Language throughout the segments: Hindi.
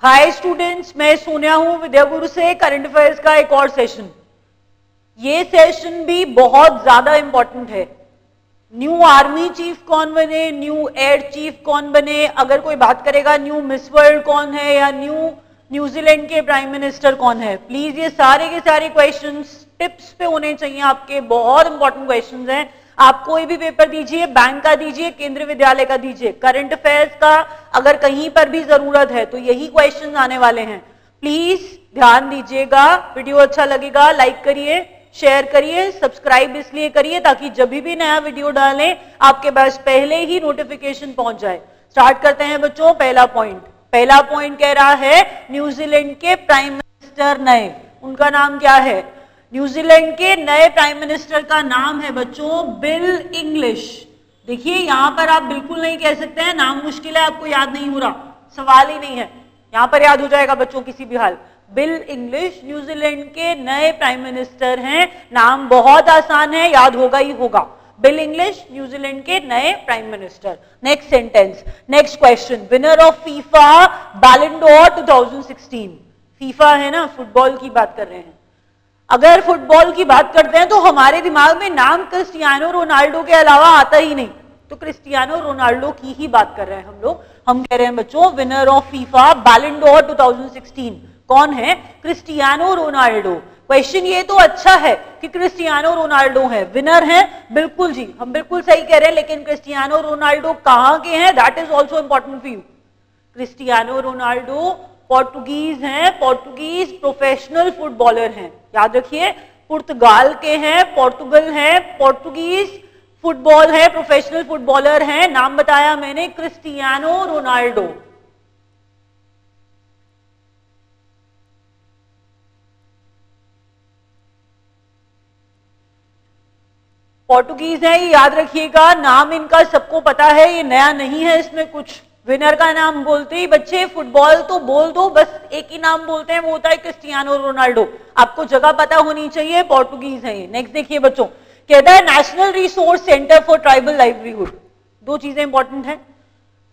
हाय स्टूडेंट्स, मैं सोनिया हूं विद्या गुरु से। करंट अफेयर्स का एक और सेशन। ये सेशन भी बहुत ज्यादा इंपॉर्टेंट है। न्यू आर्मी चीफ कौन बने, न्यू एयर चीफ कौन बने, अगर कोई बात करेगा न्यू मिस वर्ल्ड कौन है या न्यू न्यूजीलैंड के प्राइम मिनिस्टर कौन है, प्लीज ये सारे के सारे क्वेश्चंस टिप्स पे होने चाहिए आपके। बहुत इंपॉर्टेंट क्वेश्चंस हैं। आप कोई भी पेपर दीजिए, बैंक का दीजिए, केंद्रीय विद्यालय का दीजिए, करंट अफेयर्स का अगर कहीं पर भी जरूरत है तो यही क्वेश्चन आने वाले हैं। प्लीज ध्यान दीजिएगा। वीडियो अच्छा लगेगा लाइक करिए, शेयर करिए, सब्सक्राइब इसलिए करिए ताकि जब भी नया वीडियो डालें आपके पास पहले ही नोटिफिकेशन पहुंच जाए। स्टार्ट करते हैं बच्चों। पहला पॉइंट कह रहा है न्यूजीलैंड के प्राइम मिनिस्टर नए, उनका नाम क्या है? न्यूजीलैंड के नए प्राइम मिनिस्टर का नाम है बच्चों बिल इंग्लिश। देखिए यहां पर आप बिल्कुल नहीं कह सकते हैं नाम मुश्किल है, आपको याद नहीं हो रहा, सवाल ही नहीं है, यहां पर याद हो जाएगा बच्चों किसी भी हाल। बिल इंग्लिश न्यूजीलैंड के नए प्राइम मिनिस्टर हैं। नाम बहुत आसान है, याद होगा ही होगा। बिल इंग्लिश न्यूजीलैंड के नए prime minister. Next sentence, next question. Winner of FIFA बैलन डोर 2016। फीफा है ना, फुटबॉल की बात कर रहे हैं। अगर फुटबॉल की बात करते हैं तो हमारे दिमाग में नाम क्रिस्टियानो रोनाल्डो के अलावा आता ही नहीं, तो क्रिस्टियानो रोनाल्डो की ही बात कर रहे हैं हम लोग। हम कह रहे हैं बच्चों विनर ऑफ फीफा बैलन डोर 2016 कौन है? Cristiano Ronaldo. क्वेश्चन ये तो अच्छा है कि क्रिस्टियानो रोनाल्डो है, विनर है, बिल्कुल जी, हम बिल्कुल सही कह रहे हैं, लेकिन क्रिस्टियानो रोनाल्डो कहां के हैं? That is also important for you. Cristiano Ronaldo Portuguese हैं, पोर्टुगीज प्रोफेशनल फुटबॉलर हैं, याद रखिए। पुर्तगाल के हैं, पोर्तुगल हैं, पोर्टुगीज फुटबॉल है, प्रोफेशनल फुटबॉलर हैं। नाम बताया मैंने क्रिस्टियानो रोनाल्डो। पोर्टुगीज है, ये याद रखिएगा। नाम इनका सबको पता है, ये नया नहीं है इसमें कुछ। विनर का नाम बोलते ही बच्चे फुटबॉल तो बोल दो, बस एक ही नाम बोलते हैं, वो होता है क्रिस्टियानो रोनाल्डो। आपको जगह पता होनी चाहिए, पोर्टुगीज है ये। नेक्स्ट देखिए बच्चों, कहता है national resource centre for tribal livelihood. दो चीजें इंपॉर्टेंट हैं।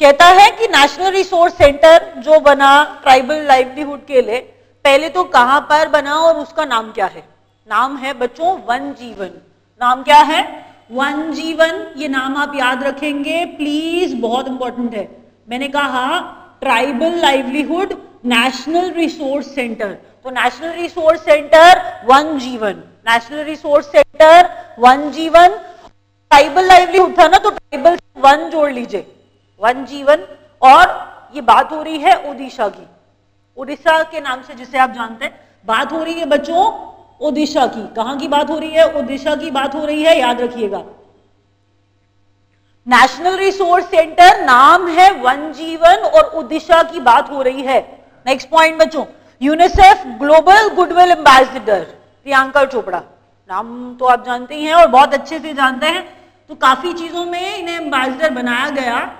कहता है कि नेशनल रिसोर्स सेंटर जो बना ट्राइबल लाइवलीहुड के लिए, पहले तो कहां पर बना और उसका नाम क्या है? नाम है बच्चों वन जीवन। नाम क्या है? वन जीवन। ये नाम आप याद रखेंगे प्लीज, बहुत इंपॉर्टेंट है। मैंने कहा tribal livelihood national resource centre, तो नेशनल रिसोर्स सेंटर वन जीवन, नेशनल रिसोर्स सेंटर वन जीवन। ट्राइबल लाइवलीहुड था ना, तो ट्राइबल वन जोड़ लीजिए, वन जीवन। और ये बात हो रही है ओडिशा की, उड़ीसा के नाम से जिसे आप जानते हैं। बात हो रही है बच्चों ओडिशा की। कहां की बात हो रही है? ओडिशा की बात हो रही है, याद रखिएगा। नेशनल रिसोर्स सेंटर नाम है वन जीवन और ओडिशा की बात हो रही है। नेक्स्ट पॉइंट बच्चों, UNICEF global goodwill ambassador Priyanka Chopra. नाम तो आप जानते ही हैं और बहुत अच्छे से जानते हैं, तो काफी चीजों में इन्हें एम्बेसडर बनाया गया।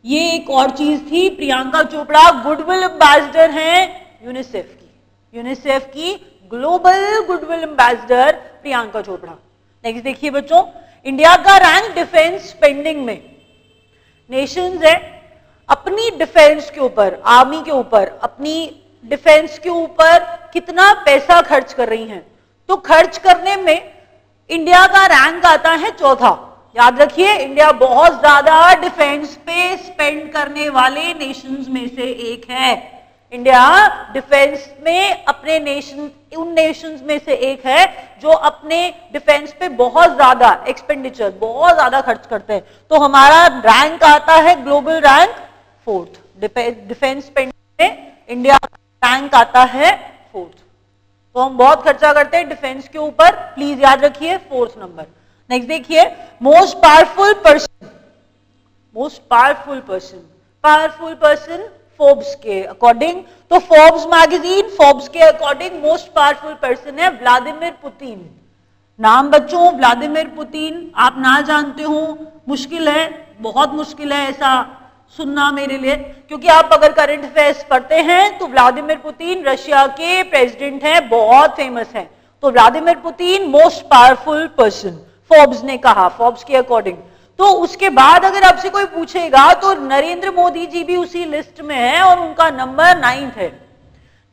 ये एक और चीज थी, प्रियंका चोपड़ा गुडविल एम्बेसडर हैं यूनिसेफ की, यूनिसेफ की global goodwill ambassador Priyanka Chopra. Next देखिए बच्चों, इंडिया का रैंक डिफेंस स्पेंडिंग में। नेशंस है अपनी डिफेंस के ऊपर, आर्मी के ऊपर, अपनी डिफेंस के ऊपर कितना पैसा खर्च कर रही हैं, तो खर्च करने में इंडिया का रैंक आता है चौथा। याद रखिए, इंडिया बहुत ज्यादा डिफेंस पे स्पेंड करने वाले नेशंस में से एक है। इंडिया डिफेंस में अपने नेशन, उन नेशंस में से एक है जो अपने डिफेंस पे बहुत ज्यादा एक्सपेंडिचर, बहुत ज्यादा खर्च करते हैं। तो हमारा रैंक आता है global rank fourth. Defence spending में इंडिया रैंक आता है फोर्थ। तो हम बहुत खर्चा करते हैं डिफेंस के ऊपर, प्लीज याद रखिए, फोर्थ नंबर। नेक्स्ट देखिए, most powerful person, most powerful person, powerful person Forbes के अकॉर्डिंग, तो फोर्ब्स मैगजीन, फोर्ब्स के अकॉर्डिंग मोस्ट पावरफुल पर्सन है व्लादिमीर पुतिन। नाम बच्चों व्लादिमीर पुतिन, आप ना जानते हो मुश्किल है, बहुत मुश्किल है ऐसा सुनना मेरे लिए, क्योंकि आप अगर करंट अफेयर्स पढ़ते हैं तो व्लादिमीर पुतिन रशिया के प्रेसिडेंट हैं, बहुत फेमस हैं। तो Vladimir Putin most powerful person Forbes ने कहा, फोर्ब्स के अकॉर्डिंग। तो उसके बाद अगर आपसे कोई पूछेगा तो नरेंद्र मोदी जी भी उसी लिस्ट में है और उनका नंबर 9 है।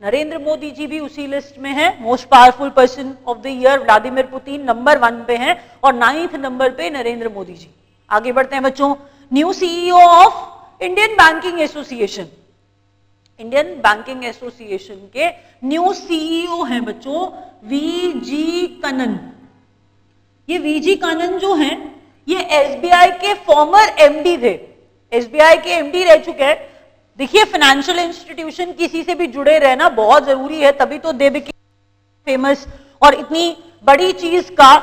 नरेंद्र मोदी जी भी उसी लिस्ट में है। Most powerful person of the year Vladimir Putin number 1 पे है और 9th नंबर पे नरेंद्र मोदी जी। आगे बढ़ते हैं बच्चों। New CEO of Indian banking association, Indian banking association के न्यू सीईओ हैं बच्चों वीजी कन्नन। ये वीजी कन्नन जो हैं ये एसबीआई के फॉर्मर एमडी थे, एसबीआई के एमडी रह चुके हैं। देखिए फाइनेंशियल इंस्टीट्यूशन किसी से भी जुड़े रहना बहुत जरूरी है, तभी तो दे बिकेम फेमस और इतनी बड़ी चीज का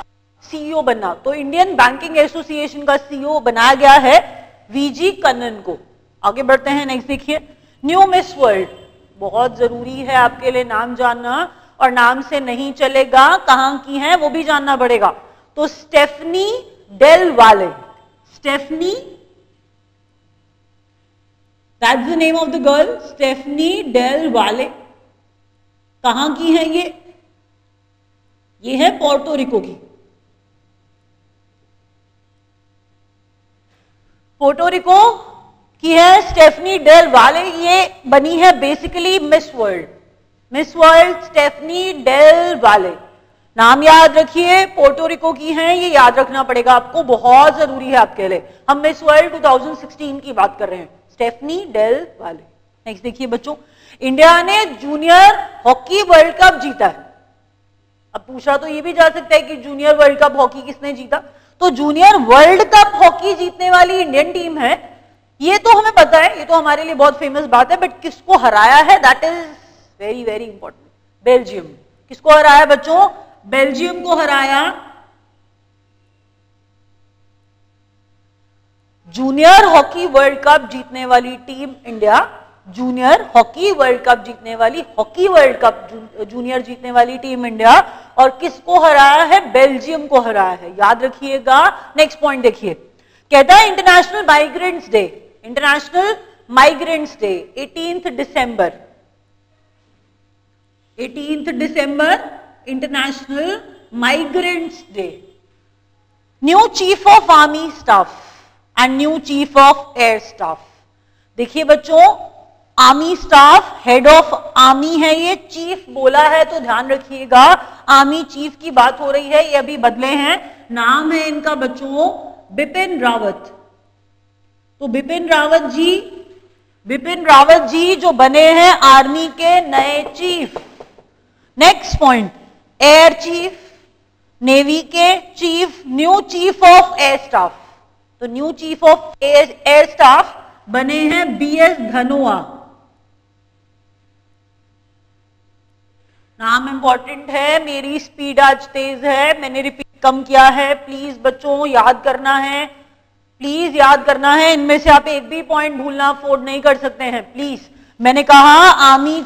सीईओ बनना। तो इंडियन बैंकिंग एसोसिएशन का सीईओ बनाया गया है वीजी कन्नन को। आगे बढ़ते हैं, नेक्स्ट देखिए। न्यू मिस वर्ल्ड, बहुत जरूरी है आपके लिए नाम जानना और नाम से नहीं चलेगा, कहां की है वो भी जानना पड़ेगा। तो Stephanie Del Valle, Stephanie, that's the name of the girl, Stephanie Del Valle. कहां की है ये है पोर्टो रिको की। पोर्टो रिको की है स्टेफनी डेल वाले। ये बनी है basically Miss World, Miss World Stephanie Del Valle. नाम याद रखिए, पोर्टो रिको की हैं, ये याद रखना पड़ेगा आपको, बहुत जरूरी है आपके लिए। हम मिस वर्ल्ड 2016 की बात कर रहे हैं, स्टेफनी डेल वाले। नेक्स्ट देखिए बच्चों, इंडिया ने जूनियर हॉकी वर्ल्ड कप जीता है। अब पूछा तो ये भी जा सकता है कि जूनियर वर्ल्ड कप हॉकी किसने जीता, तो जूनियर वर्ल्ड कप हॉकी जीतने वाली इंडियन टीम है। ये तो हमें पता है, ये तो हमारे लिए बहुत फेमस बात है, बट किसको हराया है that is very very important. Belgium. किसको हराया बच्चों? बेल्जियम को हराया। जूनियर हॉकी वर्ल्ड कप जीतने वाली team India, junior hockey world cup जीतने वाली, हॉकी वर्ल्ड कप जूनियर जीतने वाली टीम इंडिया, और किसको हराया है? बेल्जियम को हराया है, याद रखिएगा। नेक्स्ट पॉइंट देखिए, कहता है international migrants day, international migrants day 18th December, 18th December international migrants day. New chief of army staff and new chief of air staff. देखिए बच्चों, army staff head of army है, ये चीफ बोला है तो ध्यान रखिएगा, आर्मी चीफ की बात हो रही है, ये अभी बदले हैं। नाम है इनका बच्चों बिपिन रावत। तो बिपिन रावत जी जो बने हैं आर्मी के नए चीफ। Next point, air chief, navy के chief, new chief of air staff. तो new chief of air staff बने हैं बीएस धनोआ। नाम इंपॉर्टेंट है, मेरी स्पीड आज तेज है, मैंने रिपीट कम किया है, प्लीज बच्चों याद करना है, प्लीज याद करना है। इनमें से आप एक भी पॉइंट भूलना अफोर्ड नहीं कर सकते हैं, प्लीज। मैंने कहा आर्मी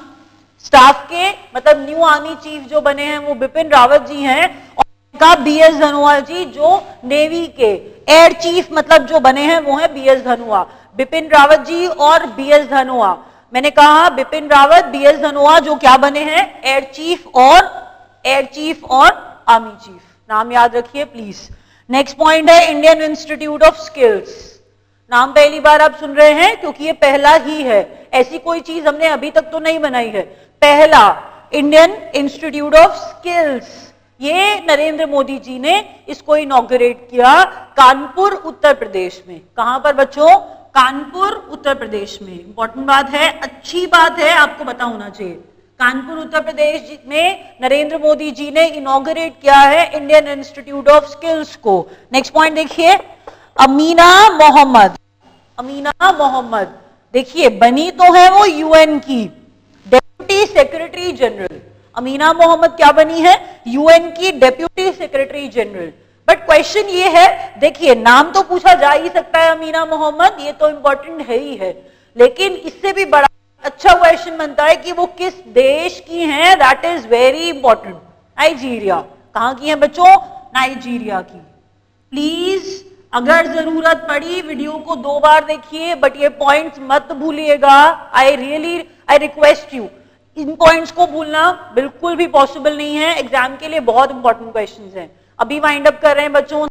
स्टाफ के मतलब न्यू आर्मी चीफ जो बने हैं वो बिपिन रावत जी हैं, और का बीएस धनोआ जी जो नेवी के एयर चीफ मतलब जो बने हैं वो है बीएस धनोआ। बिपिन रावत जी और बीएस धनोआ, मैंने कहा बिपिन रावत बीएस धनोआ जो क्या बने हैं? एयर चीफ और आर्मी चीफ। नाम याद रखिए प्लीज। नेक्स्ट पॉइंट है इंडियन इंस्टीट्यूट ऑफ स्किल्स। नाम पहली बार आप सुन रहे हैं क्योंकि ये पहला ही है, ऐसी कोई चीज हमने अभी तक तो नहीं बनाई है। पहला इंडियन इंस्टीट्यूट ऑफ स्किल्स, ये नरेंद्र मोदी जी ने इसको इनॉग्रेट किया कानपुर उत्तर प्रदेश में। कहां पर बच्चों? कानपुर उत्तर प्रदेश में। इंपॉर्टेंट बात है, अच्छी बात है, आपको पता होना चाहिए। कानपुर उत्तर प्रदेश में नरेंद्र मोदी जी ने इनॉग्रेट किया है इंडियन इंस्टीट्यूट ऑफ स्किल्स को। नेक्स्ट पॉइंट देखिए, अमीना मोहम्मद देखिए बनी तो है वो यूएन की deputy secretary general. Amina Mohammed क्या बनी है? यूएन की deputy secretary general. But question ये है, देखिए नाम तो पूछा जा ही सकता है अमीना मोहम्मद, ये तो इंपॉर्टेंट है ही है, लेकिन इससे भी बड़ा अच्छा क्वेश्चन बनता है कि वो किस देश की हैं, that is very important. Nigeria. कहां की हैं बच्चों? नाइजीरिया की। प्लीज अगर जरूरत पड़ी वीडियो को 2 बार देखिए, बट ये पॉइंट्स मत भूलिएगा। I request you, in points को भूलना बिल्कुल भी पॉसिबल नहीं है, एग्जाम के लिए बहुत इंपॉर्टेंट क्वेश्चंस हैं। अभी वाइंड अप कर रहे हैं बच्चों।